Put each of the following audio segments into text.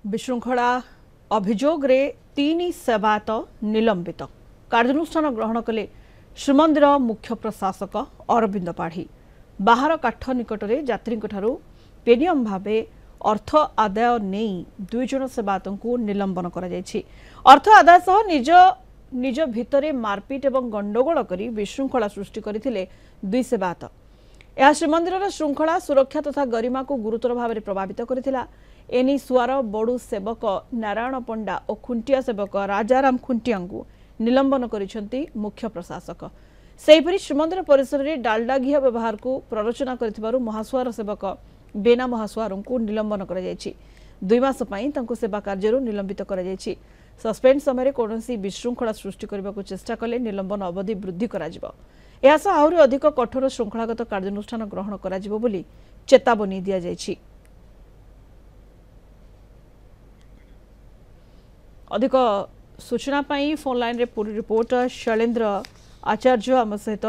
विशृंखला अभियोग रे 3 सेवायत निलंबित कार्यानुष्ठान ग्रहण कले श्रीमंदिर मुख्य प्रशासक अरविंद पाढ़ी। बाहर काठ निकट में यात्री पेनियम भावे अर्थ आदाय नहीं 2 जन सेवायत को निलंबन कर अर्थ आदाय सह निज निज भितरे मारपिट एवं गंडगोल करी विशृंखला सृष्टि करथिले 2 सेवायत। यह श्रीमंदिर श्रृंखला सुरक्षा तथा गरिमा को गुरुतर भाव में प्रभावित करथिला। एनी सुआर बड़ू सेवक नारायण पंडा और खुंटिया सेवक राजाराम खुंटिया को निलंबन करिसेंती मुख्य प्रशासक। सेहीपरि श्रीमंदिर परिसर में डालडा घी व्यवहार को प्ररोचना करिथिबारु महासुआर सेवक बेना महासुआर को निलंबन कर 2 मास पई तांको सेवा कार्य निलंबित कर सस्पेंड समय कौनसी विशृंखला सृष्टि करने को चेष्टा कले निलंबन अवधि वृद्धि आहरी अधिक कठोर श्रृंखलागत कार्यानुष्ठान ग्रहण करा बोली चेतावनी दिया जायछि। अधिक सूचना पाई फोन लाइन रे पूरी रिपोर्ट शैलेंद्र आचार्य आम सहित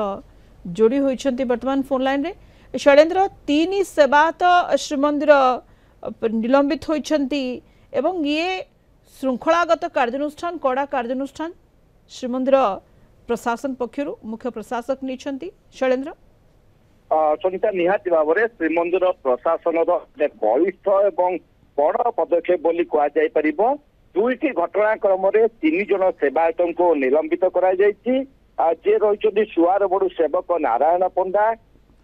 जोड़ी होइछंती वर्तमान फोन लाइन रे। शैलेंद्र 3 सेवायत श्रीमंदिर निलंबित होइछंती एवं ये श्रृंखलागत कार्यानुष्ठान कड़ा कार्यानुष्ठान श्रीमंदिर प्रशासन पक्षरु मुख्य प्रशासक निछंती। शैलेंद्र संगीता निहाती भाव में श्रीमंदिर प्रशासन बलिष्ठ एवं बड़ पदक्षेप बोली कह जाय परिबो। 2टी घटनाक्रम 3 जन सेवायत को निलंबित करा जायछि। जे रही सुआर बड़ू सेवक नारायण पंडा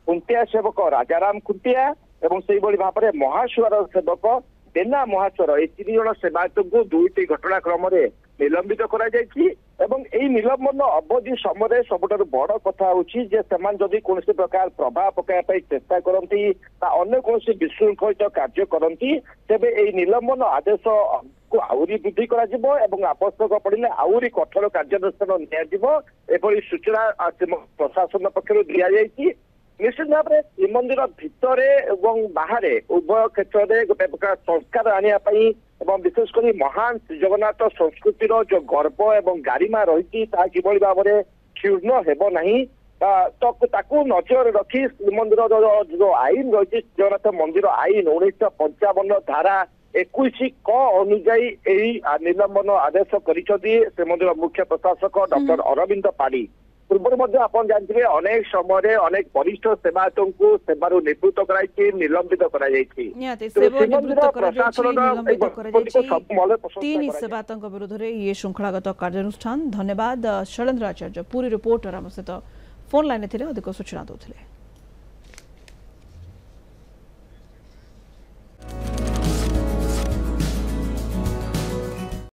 खुंटिया सेवक राजाराम खुंटिया एवं से भाव में महासुआर सेवक बेना महासुआर ये 3 जन सेवायत को 2टी घटनाक्रम निलंबित करा जायछि। एवं यही निलंबन अवधि समय सबुठारु बड़ कथा होछि जे सेमान जदि कोनोसी प्रकार प्रभाव पकाय चेष्टा करती अन्य कोनोसी विशृंखलित कार्य करती तेबे एही निलंबन आदेश को आउरी वृद्धि करा जिवो एवं आवश्यक पड़िले आउरी कठोर कार्यानुष्ठान निया जिवो एपरि सूचना प्रशासन पक्षरु दिया जायछि। निश्चित भाव में श्रीमंदिर भितर एवं बाहर उभय क्षेत्र में गोटे प्रकार संस्कार आनिया पई एवं विशेषकर महान जगन्नाथ संस्कृतिर जो गर्व एवं गारिमा रही किभली भाव में क्षुण्ण हेब नहीं तो ताकू नजर रखी श्रीमंदिर जो आईन रही जगन्नाथ मंदिर आईन 1955 धारा 21 क अनुजाई निलंबन आदेश करिसेंती श्रीमंदिर मुख्य प्रशासक डॉक्टर अरविंद पाढ़ी। पूर्व आप जानते अनेक समय अनेक वरिष्ठ सेवायत को सेवारू निवृत्त कराई निलंबित करा 3 सेवायत विरोध में ये श्रृंखलागत कार्यानुष्ठान। धन्यवाद शैलेंद्र आचार्य पूरी रिपोर्टर आम सहित फोन लाइन अधिक सूचना दूसरे।